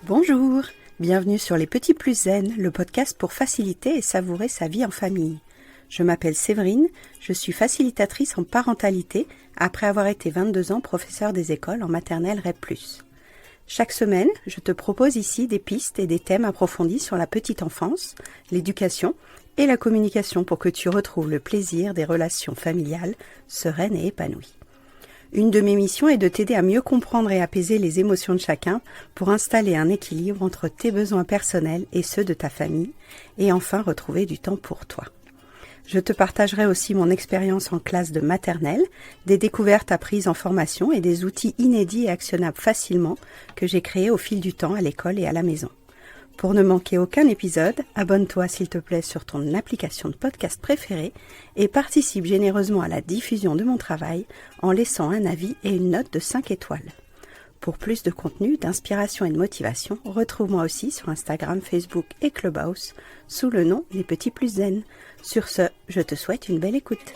Bonjour, bienvenue sur Les Petits Plus Zen, le podcast pour faciliter et savourer sa vie en famille. Je m'appelle Séverine, je suis facilitatrice en parentalité après avoir été 22 ans professeure des écoles en maternelle REP+. Chaque semaine, je te propose ici des pistes et des thèmes approfondis sur la petite enfance, l'éducation et la communication pour que tu retrouves le plaisir des relations familiales sereines et épanouies. Une de mes missions est de t'aider à mieux comprendre et apaiser les émotions de chacun pour installer un équilibre entre tes besoins personnels et ceux de ta famille et enfin retrouver du temps pour toi. Je te partagerai aussi mon expérience en classe de maternelle, des découvertes apprises en formation et des outils inédits et actionnables facilement que j'ai créés au fil du temps à l'école et à la maison. Pour ne manquer aucun épisode, abonne-toi s'il te plaît sur ton application de podcast préférée et participe généreusement à la diffusion de mon travail en laissant un avis et une note de 5 étoiles. Pour plus de contenu, d'inspiration et de motivation, retrouve-moi aussi sur Instagram, Facebook et Clubhouse sous le nom Les Petits Plus Zen. Sur ce, je te souhaite une belle écoute.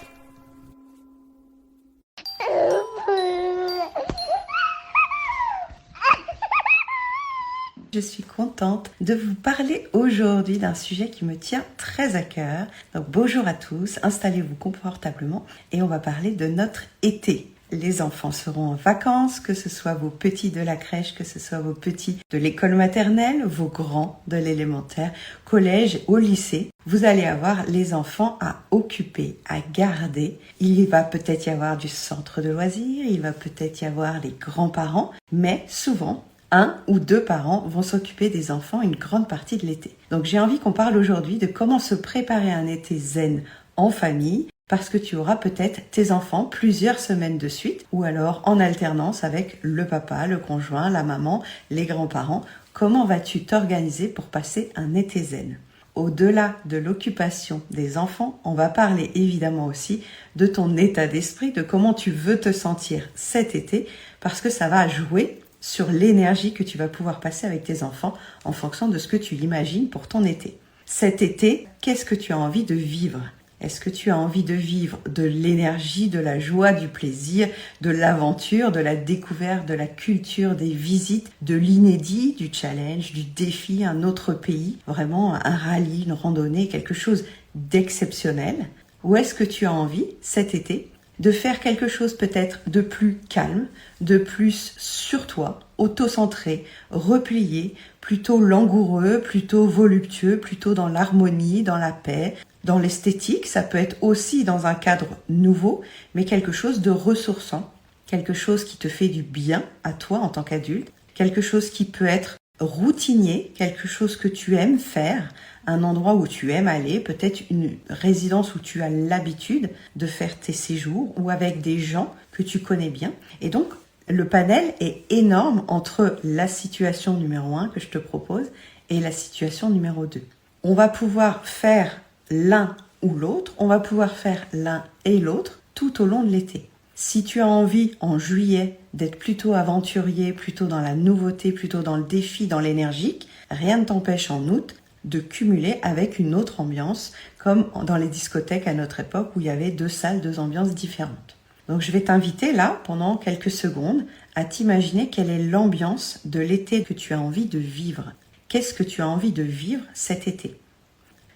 Je suis contente de vous parler aujourd'hui d'un sujet qui me tient très à cœur. Donc bonjour à tous, installez-vous confortablement et on va parler de notre été. Les enfants seront en vacances, que ce soit vos petits de la crèche, que ce soit vos petits de l'école maternelle, vos grands de l'élémentaire, collège, au lycée. Vous allez avoir les enfants à occuper, à garder. Il va peut-être y avoir du centre de loisirs, il va peut-être y avoir les grands-parents, mais souvent, un ou deux parents vont s'occuper des enfants une grande partie de l'été. Donc j'ai envie qu'on parle aujourd'hui de comment se préparer à un été zen en famille, parce que tu auras peut-être tes enfants plusieurs semaines de suite, ou alors en alternance avec le papa, le conjoint, la maman, les grands-parents. Comment vas-tu t'organiser pour passer un été zen ? Au-delà de l'occupation des enfants, on va parler évidemment aussi de ton état d'esprit, de comment tu veux te sentir cet été, parce que ça va jouer sur l'énergie que tu vas pouvoir passer avec tes enfants en fonction de ce que tu imagines pour ton été. Cet été, qu'est-ce que tu as envie de vivre ? Est-ce que tu as envie de vivre de l'énergie, de la joie, du plaisir, de l'aventure, de la découverte, de la culture, des visites, de l'inédit, du challenge, du défi, un autre pays, vraiment un rallye, une randonnée, quelque chose d'exceptionnel ? Ou est-ce que tu as envie, cet été, de faire quelque chose peut-être de plus calme, de plus sur toi, auto-centré, replié, plutôt langoureux, plutôt voluptueux, plutôt dans l'harmonie, dans la paix, dans l'esthétique. Ça peut être aussi dans un cadre nouveau, mais quelque chose de ressourçant, quelque chose qui te fait du bien à toi en tant qu'adulte, quelque chose qui peut être routinier, quelque chose que tu aimes faire, un endroit où tu aimes aller, peut-être une résidence où tu as l'habitude de faire tes séjours ou avec des gens que tu connais bien. Et donc, le panel est énorme entre la situation numéro 1 que je te propose et la situation numéro 2. On va pouvoir faire l'un ou l'autre, on va pouvoir faire l'un et l'autre tout au long de l'été. Si tu as envie en juillet d'être plutôt aventurier, plutôt dans la nouveauté, plutôt dans le défi, dans l'énergique, rien ne t'empêche en août de cumuler avec une autre ambiance, comme dans les discothèques à notre époque où il y avait 2 salles, 2 ambiances différentes. Donc je vais t'inviter là, pendant quelques secondes, à t'imaginer quelle est l'ambiance de l'été que tu as envie de vivre. Qu'est-ce que tu as envie de vivre cet été ?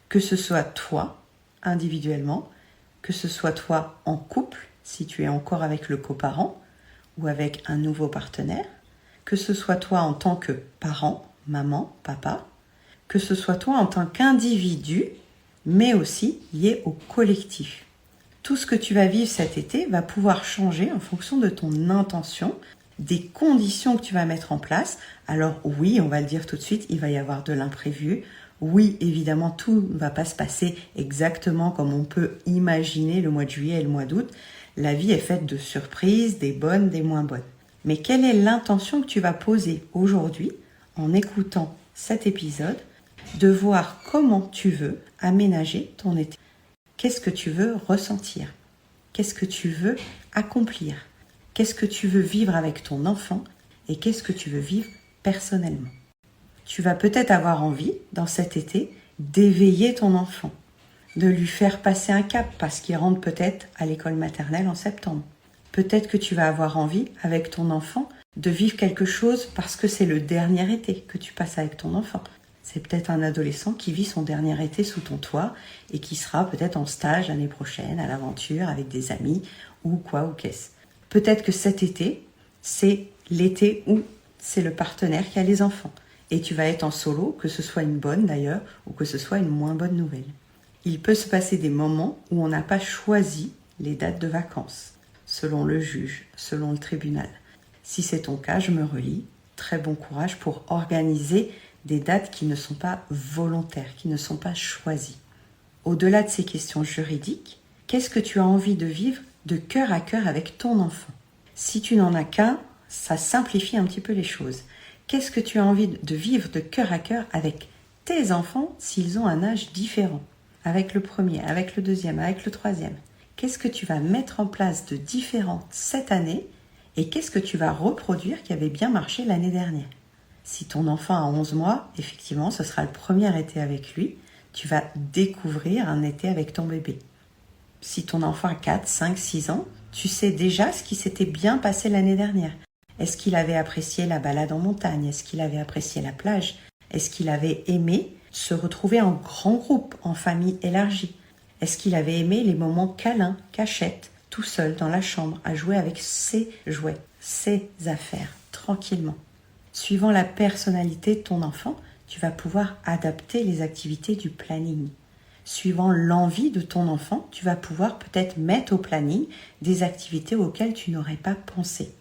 Que ce soit toi, individuellement, que ce soit toi en couple, si tu es encore avec le coparent ou avec un nouveau partenaire, que ce soit toi en tant que parent, maman, papa, que ce soit toi en tant qu'individu, mais aussi lié au collectif. Tout ce que tu vas vivre cet été va pouvoir changer en fonction de ton intention, des conditions que tu vas mettre en place. Alors oui, on va le dire tout de suite, il va y avoir de l'imprévu. Oui, évidemment, tout ne va pas se passer exactement comme on peut imaginer le mois de juillet et le mois d'août. La vie est faite de surprises, des bonnes, des moins bonnes. Mais quelle est l'intention que tu vas poser aujourd'hui en écoutant cet épisode, de voir comment tu veux aménager ton été. Qu'est-ce que tu veux ressentir ? Qu'est-ce que tu veux accomplir ? Qu'est-ce que tu veux vivre avec ton enfant ? Et qu'est-ce que tu veux vivre personnellement ? Tu vas peut-être avoir envie, dans cet été, d'éveiller ton enfant, de lui faire passer un cap parce qu'il rentre peut-être à l'école maternelle en septembre. Peut-être que tu vas avoir envie, avec ton enfant, de vivre quelque chose parce que c'est le dernier été que tu passes avec ton enfant. C'est peut-être un adolescent qui vit son dernier été sous ton toit et qui sera peut-être en stage l'année prochaine, à l'aventure, avec des amis, ou quoi, ou qu'est-ce. Peut-être que cet été, c'est l'été où c'est le partenaire qui a les enfants. Et tu vas être en solo, que ce soit une bonne d'ailleurs, ou que ce soit une moins bonne nouvelle. Il peut se passer des moments où on n'a pas choisi les dates de vacances, selon le juge, selon le tribunal. Si c'est ton cas, je me relie. Très bon courage pour organiser des dates qui ne sont pas volontaires, qui ne sont pas choisies. Au-delà de ces questions juridiques, qu'est-ce que tu as envie de vivre de cœur à cœur avec ton enfant? Si tu n'en as qu'un, ça simplifie un petit peu les choses. Qu'est-ce que tu as envie de vivre de cœur à cœur avec tes enfants s'ils ont un âge différent? Avec le premier, avec le deuxième, avec le troisième. Qu'est-ce que tu vas mettre en place de différent cette année et qu'est-ce que tu vas reproduire qui avait bien marché l'année dernière? Si ton enfant a 11 mois, effectivement, ce sera le premier été avec lui. Tu vas découvrir un été avec ton bébé. Si ton enfant a 4, 5, 6 ans, tu sais déjà ce qui s'était bien passé l'année dernière. Est-ce qu'il avait apprécié la balade en montagne? Est-ce qu'il avait apprécié la plage? Est-ce qu'il avait aimé se retrouver en grand groupe, en famille élargie? Est-ce qu'il avait aimé les moments câlins, cachettes, tout seul dans la chambre, à jouer avec ses jouets, ses affaires, tranquillement? Suivant la personnalité de ton enfant, tu vas pouvoir adapter les activités du planning. Suivant l'envie de ton enfant, tu vas pouvoir peut-être mettre au planning des activités auxquelles tu n'aurais pas pensé.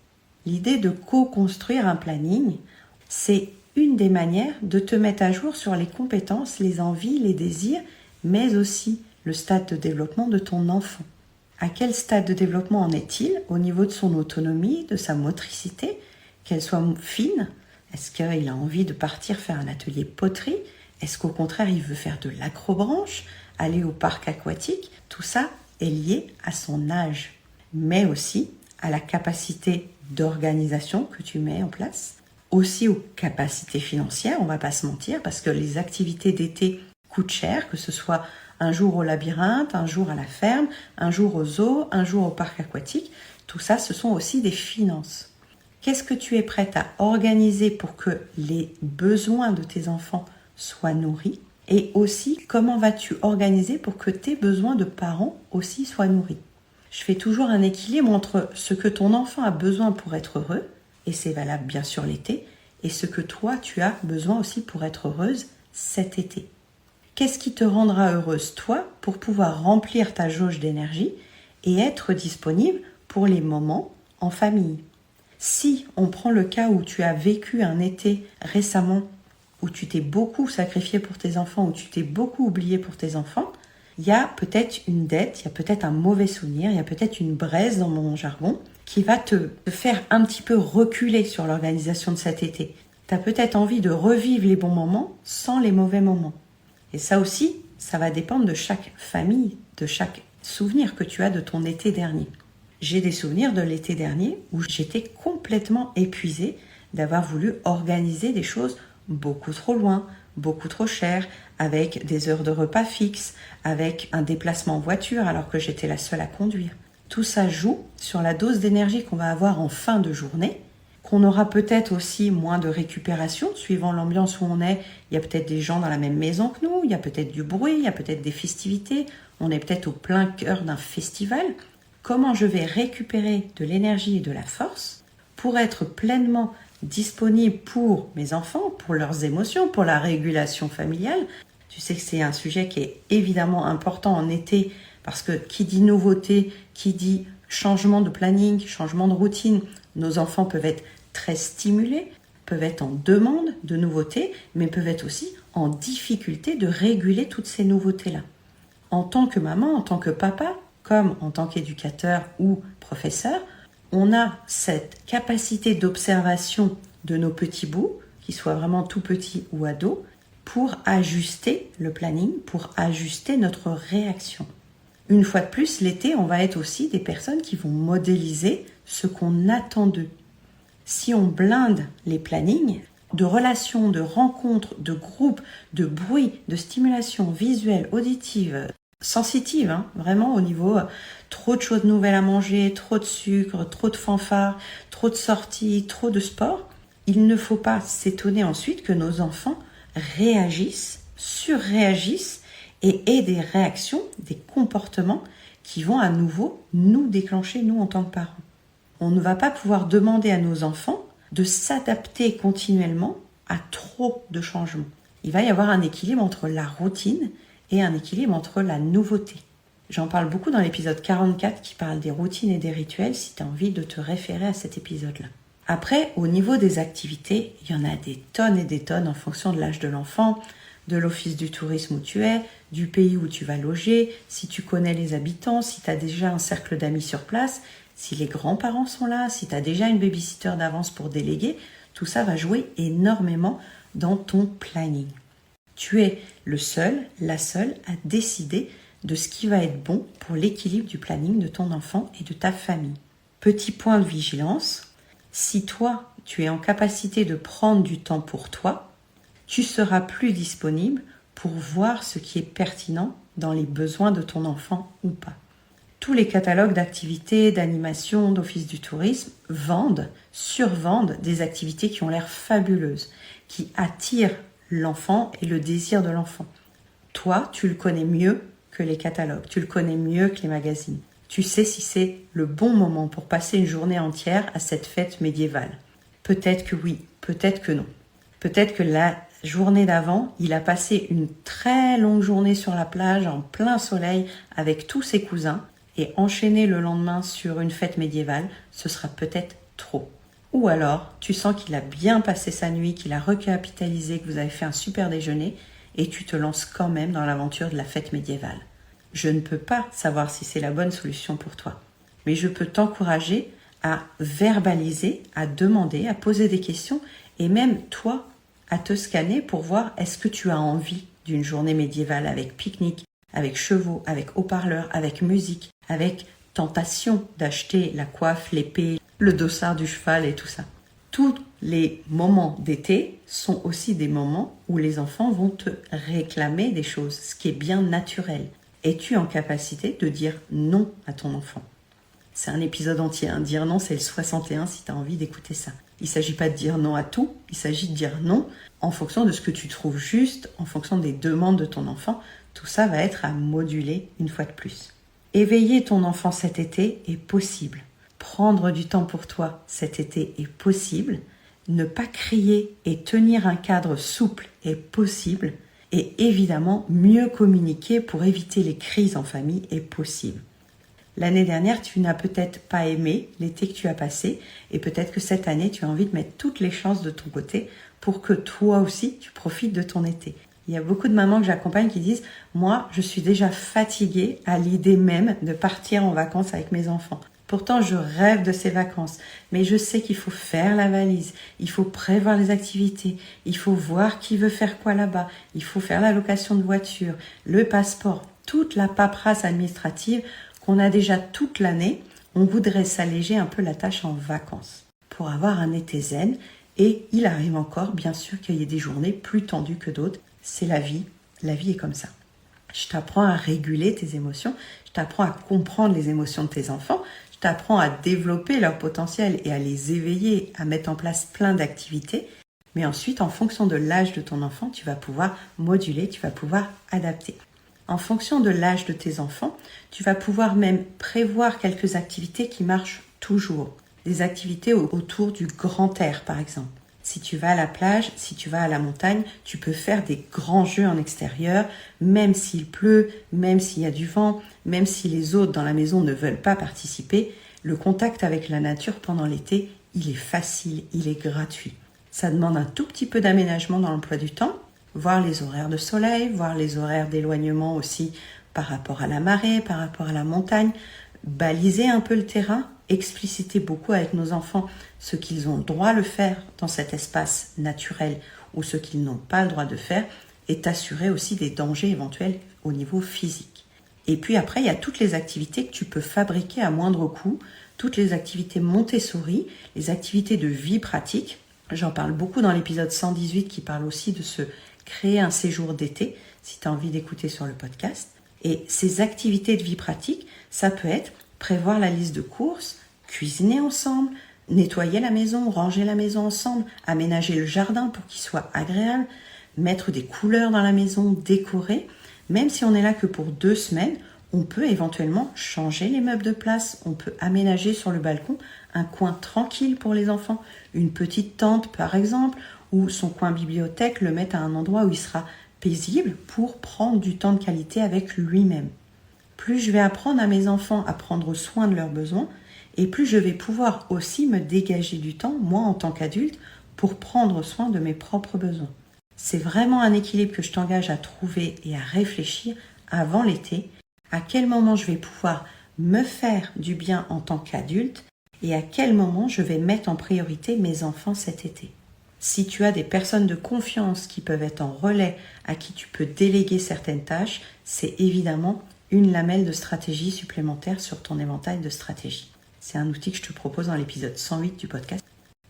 L'idée de co-construire un planning, c'est une des manières de te mettre à jour sur les compétences, les envies, les désirs, mais aussi le stade de développement de ton enfant. À quel stade de développement en est-il au niveau de son autonomie, de sa motricité, qu'elle soit fine? Est-ce qu'il a envie de partir faire un atelier poterie? Est-ce qu'au contraire, il veut faire de l'acrobranche, aller au parc aquatique? Tout ça est lié à son âge, mais aussi à la capacité d'organisation que tu mets en place, aussi aux capacités financières, on ne va pas se mentir, parce que les activités d'été coûtent cher, que ce soit un jour au labyrinthe, un jour à la ferme, un jour au zoo, un jour au parc aquatique. Tout ça, ce sont aussi des finances. Qu'est-ce que tu es prête à organiser pour que les besoins de tes enfants soient nourris? Et aussi, comment vas-tu organiser pour que tes besoins de parents aussi soient nourris? Je fais toujours un équilibre entre ce que ton enfant a besoin pour être heureux, et c'est valable bien sûr l'été, et ce que toi tu as besoin aussi pour être heureuse cet été. Qu'est-ce qui te rendra heureuse toi pour pouvoir remplir ta jauge d'énergie et être disponible pour les moments en famille? Si on prend le cas où tu as vécu un été récemment, où tu t'es beaucoup sacrifié pour tes enfants, où tu t'es beaucoup oublié pour tes enfants, il y a peut-être une dette, il y a peut-être un mauvais souvenir, il y a peut-être une braise dans mon jargon qui va te faire un petit peu reculer sur l'organisation de cet été. Tu as peut-être envie de revivre les bons moments sans les mauvais moments. Et ça aussi, ça va dépendre de chaque famille, de chaque souvenir que tu as de ton été dernier. J'ai des souvenirs de l'été dernier où j'étais complètement épuisée d'avoir voulu organiser des choses beaucoup trop loin, beaucoup trop chères, avec des heures de repas fixes, avec un déplacement en voiture alors que j'étais la seule à conduire. Tout ça joue sur la dose d'énergie qu'on va avoir en fin de journée, qu'on aura peut-être aussi moins de récupération, suivant l'ambiance où on est. Il y a peut-être des gens dans la même maison que nous, il y a peut-être du bruit, il y a peut-être des festivités, on est peut-être au plein cœur d'un festival. Comment je vais récupérer de l'énergie et de la force pour être pleinement disponible pour mes enfants, pour leurs émotions, pour la régulation familiale? Tu sais que c'est un sujet qui est évidemment important en été parce que qui dit nouveauté, qui dit changement de planning, changement de routine, nos enfants peuvent être très stimulés, peuvent être en demande de nouveautés, mais peuvent être aussi en difficulté de réguler toutes ces nouveautés-là. En tant que maman, en tant que papa, comme en tant qu'éducateur ou professeur, on a cette capacité d'observation de nos petits bouts, qu'ils soient vraiment tout petits ou ados, pour ajuster le planning, pour ajuster notre réaction. Une fois de plus, l'été, on va être aussi des personnes qui vont modéliser ce qu'on attend d'eux. Si on blinde les plannings de relations, de rencontres, de groupes, de bruit, de stimulation visuelle, auditive, sensitive, hein, vraiment au niveau trop de choses nouvelles à manger, trop de sucre, trop de fanfare, trop de sorties, trop de sport. Il ne faut pas s'étonner ensuite que nos enfants réagissent, surréagissent et aient des réactions, des comportements qui vont à nouveau nous déclencher, nous en tant que parents. On ne va pas pouvoir demander à nos enfants de s'adapter continuellement à trop de changements. Il va y avoir un équilibre entre la routine et un équilibre entre la nouveauté. J'en parle beaucoup dans l'épisode 44 qui parle des routines et des rituels si tu as envie de te référer à cet épisode-là. Après, au niveau des activités, il y en a des tonnes et des tonnes en fonction de l'âge de l'enfant, de l'office du tourisme où tu es, du pays où tu vas loger, si tu connais les habitants, si tu as déjà un cercle d'amis sur place, si les grands-parents sont là, si tu as déjà une babysitter d'avance pour déléguer, tout ça va jouer énormément dans ton planning. Tu es le seul, la seule à décider de ce qui va être bon pour l'équilibre du planning de ton enfant et de ta famille. Petit point de vigilance, si toi, tu es en capacité de prendre du temps pour toi, tu seras plus disponible pour voir ce qui est pertinent dans les besoins de ton enfant ou pas. Tous les catalogues d'activités, d'animation, d'office du tourisme survendent des activités qui ont l'air fabuleuses, qui attirent l'enfant et le désir de l'enfant. Toi, tu le connais mieux que les catalogues, tu le connais mieux que les magazines. Tu sais si c'est le bon moment pour passer une journée entière à cette fête médiévale. Peut-être que oui, peut-être que non. Peut-être que la journée d'avant, il a passé une très longue journée sur la plage en plein soleil avec tous ses cousins et enchaîner le lendemain sur une fête médiévale, ce sera peut-être trop. Ou alors, tu sens qu'il a bien passé sa nuit, qu'il a recapitalisé, que vous avez fait un super déjeuner et tu te lances quand même dans l'aventure de la fête médiévale. Je ne peux pas savoir si c'est la bonne solution pour toi, mais je peux t'encourager à verbaliser, à demander, à poser des questions et même toi, à te scanner pour voir est-ce que tu as envie d'une journée médiévale avec pique-nique, avec chevaux, avec haut-parleurs, avec musique, avec tentation d'acheter la coiffe, l'épée, le dossard du cheval et tout ça. Tous les moments d'été sont aussi des moments où les enfants vont te réclamer des choses, ce qui est bien naturel. Es-tu en capacité de dire non à ton enfant ? C'est un épisode entier, hein. Dire non, c'est le 61 si tu as envie d'écouter ça. Il ne s'agit pas de dire non à tout, il s'agit de dire non en fonction de ce que tu trouves juste, en fonction des demandes de ton enfant. Tout ça va être à moduler une fois de plus. Éveiller ton enfant cet été est possible. Prendre du temps pour toi cet été est possible. Ne pas crier et tenir un cadre souple est possible. Et évidemment, mieux communiquer pour éviter les crises en famille est possible. L'année dernière, tu n'as peut-être pas aimé l'été que tu as passé et peut-être que cette année, tu as envie de mettre toutes les chances de ton côté pour que toi aussi, tu profites de ton été. Il y a beaucoup de mamans que j'accompagne qui disent « Moi, je suis déjà fatiguée à l'idée même de partir en vacances avec mes enfants. Pourtant, je rêve de ces vacances, mais je sais qu'il faut faire la valise, il faut prévoir les activités, il faut voir qui veut faire quoi là-bas, il faut faire la location de voiture, le passeport, toute la paperasse administrative qu'on a déjà toute l'année. On voudrait s'alléger un peu la tâche en vacances pour avoir un été zen. Et il arrive encore, bien sûr, qu'il y ait des journées plus tendues que d'autres. C'est la vie est comme ça. Je t'apprends à réguler tes émotions, je t'apprends à comprendre les émotions de tes enfants, je t'apprends à développer leur potentiel et à les éveiller, à mettre en place plein d'activités. Mais ensuite, en fonction de l'âge de ton enfant, tu vas pouvoir moduler, tu vas pouvoir adapter. En fonction de l'âge de tes enfants, tu vas pouvoir même prévoir quelques activités qui marchent toujours. Des activités autour du grand air, par exemple. Si tu vas à la plage, si tu vas à la montagne, tu peux faire des grands jeux en extérieur, même s'il pleut, même s'il y a du vent, même si les autres dans la maison ne veulent pas participer. Le contact avec la nature pendant l'été, il est facile, il est gratuit. Ça demande un tout petit peu d'aménagement dans l'emploi du temps, voir les horaires de soleil, voir les horaires d'éloignement aussi par rapport à la marée, par rapport à la montagne, baliser un peu le terrain, expliciter beaucoup avec nos enfants ce qu'ils ont le droit de faire dans cet espace naturel ou ce qu'ils n'ont pas le droit de faire et t'assurer aussi des dangers éventuels au niveau physique. Et puis après, il y a toutes les activités que tu peux fabriquer à moindre coût, toutes les activités Montessori, les activités de vie pratique. J'en parle beaucoup dans l'épisode 118 qui parle aussi de se créer un séjour d'été, si tu as envie d'écouter sur le podcast. Et ces activités de vie pratique, ça peut être prévoir la liste de courses, cuisiner ensemble, nettoyer la maison, ranger la maison ensemble, aménager le jardin pour qu'il soit agréable, mettre des couleurs dans la maison, décorer. Même si on n'est là que pour 2 semaines, on peut éventuellement changer les meubles de place, on peut aménager sur le balcon un coin tranquille pour les enfants, une petite tente par exemple, ou son coin bibliothèque, le mettre à un endroit où il sera paisible pour prendre du temps de qualité avec lui-même. Plus je vais apprendre à mes enfants à prendre soin de leurs besoins, et plus je vais pouvoir aussi me dégager du temps, moi en tant qu'adulte, pour prendre soin de mes propres besoins. C'est vraiment un équilibre que je t'engage à trouver et à réfléchir avant l'été, à quel moment je vais pouvoir me faire du bien en tant qu'adulte et à quel moment je vais mettre en priorité mes enfants cet été. Si tu as des personnes de confiance qui peuvent être en relais, à qui tu peux déléguer certaines tâches, c'est évidemment une lamelle de stratégie supplémentaire sur ton éventail de stratégies. C'est un outil que je te propose dans l'épisode 108 du podcast.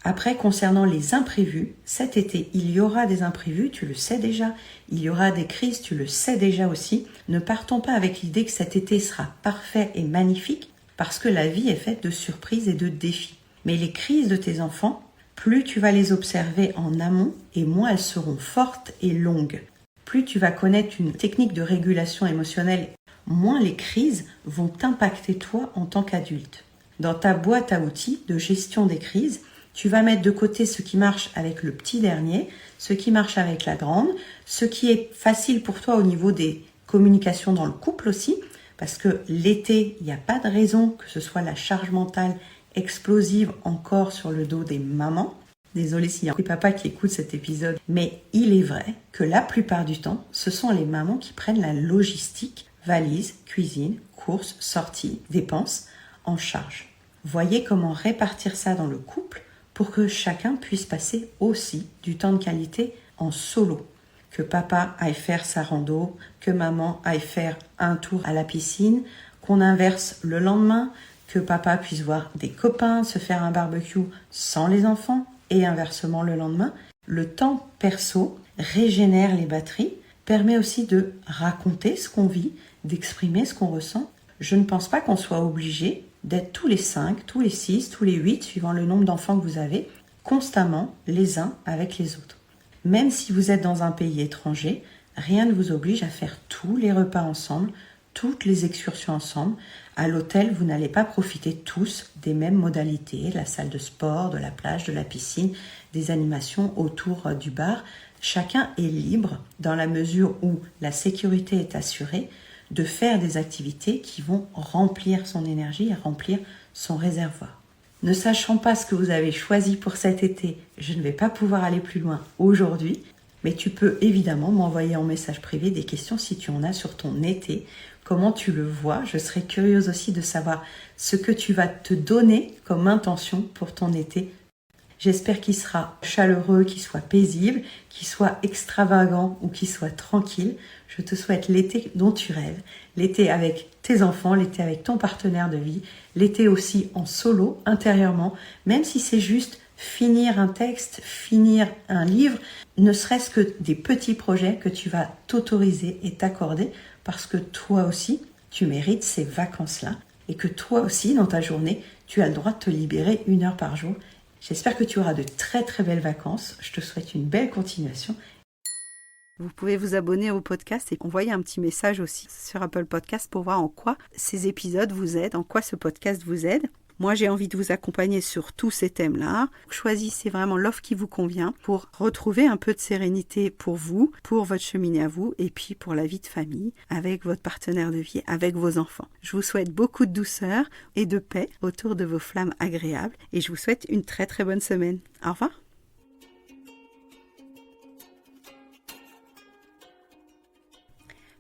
Après, concernant les imprévus, cet été, il y aura des imprévus, tu le sais déjà. Il y aura des crises, tu le sais déjà aussi. Ne partons pas avec l'idée que cet été sera parfait et magnifique, parce que la vie est faite de surprises et de défis. Mais les crises de tes enfants, plus tu vas les observer en amont, et moins elles seront fortes et longues. Plus tu vas connaître une technique de régulation émotionnelle, moins les crises vont t'impacter toi en tant qu'adulte. Dans ta boîte à outils de gestion des crises, tu vas mettre de côté ce qui marche avec le petit dernier, ce qui marche avec la grande, ce qui est facile pour toi au niveau des communications dans le couple aussi, parce que l'été, il n'y a pas de raison que ce soit la charge mentale explosive encore sur le dos des mamans. Désolée s'il y a des papas qui écoutent cet épisode, mais il est vrai que la plupart du temps, ce sont les mamans qui prennent la logistique, valise, cuisine, courses, sorties, dépenses, en charge. Voyez comment répartir ça dans le couple pour que chacun puisse passer aussi du temps de qualité en solo. Que papa aille faire sa rando, que maman aille faire un tour à la piscine, qu'on inverse le lendemain, que papa puisse voir des copains, se faire un barbecue sans les enfants et inversement le lendemain. Le temps perso régénère les batteries, permet aussi de raconter ce qu'on vit, d'exprimer ce qu'on ressent. Je ne pense pas qu'on soit obligé d'être tous les 5, tous les 6, tous les 8, suivant le nombre d'enfants que vous avez, constamment les uns avec les autres. Même si vous êtes dans un pays étranger, rien ne vous oblige à faire tous les repas ensemble, toutes les excursions ensemble. À l'hôtel, vous n'allez pas profiter tous des mêmes modalités, de la salle de sport, de la plage, de la piscine, des animations autour du bar. Chacun est libre, dans la mesure où la sécurité est assurée, de faire des activités qui vont remplir son énergie et remplir son réservoir. Ne sachant pas ce que vous avez choisi pour cet été, je ne vais pas pouvoir aller plus loin aujourd'hui, mais tu peux évidemment m'envoyer en message privé des questions si tu en as sur ton été, comment tu le vois. Je serais curieuse aussi de savoir ce que tu vas te donner comme intention pour ton été. J'espère qu'il sera chaleureux, qu'il soit paisible, qu'il soit extravagant ou qu'il soit tranquille. Je te souhaite l'été dont tu rêves, l'été avec tes enfants, l'été avec ton partenaire de vie, l'été aussi en solo, intérieurement, même si c'est juste finir un texte, finir un livre, ne serait-ce que des petits projets que tu vas t'autoriser et t'accorder parce que toi aussi, tu mérites ces vacances-là et que toi aussi, dans ta journée, tu as le droit de te libérer 1 heure par jour. J'espère que tu auras de très très belles vacances. Je te souhaite une belle continuation. Vous pouvez vous abonner au podcast et envoyer un petit message aussi sur Apple Podcast pour voir en quoi ces épisodes vous aident, en quoi ce podcast vous aide. Moi, j'ai envie de vous accompagner sur tous ces thèmes-là. Choisissez vraiment l'offre qui vous convient pour retrouver un peu de sérénité pour vous, pour votre cheminée à vous et puis pour la vie de famille avec votre partenaire de vie, avec vos enfants. Je vous souhaite beaucoup de douceur et de paix autour de vos flammes agréables et je vous souhaite une très très bonne semaine. Au revoir.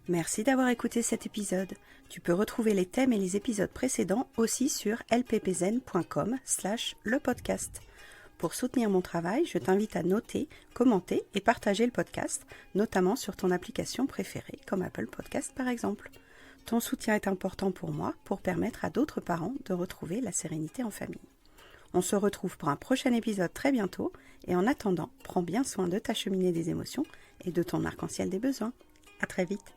Merci d'avoir écouté cet épisode. Tu peux retrouver les thèmes et les épisodes précédents aussi sur lppzen.com/lepodcast. Pour soutenir mon travail, je t'invite à noter, commenter et partager le podcast, notamment sur ton application préférée, comme Apple Podcast par exemple. Ton soutien est important pour moi pour permettre à d'autres parents de retrouver la sérénité en famille. On se retrouve pour un prochain épisode très bientôt et en attendant, prends bien soin de ta cheminée des émotions et de ton arc-en-ciel des besoins. À très vite.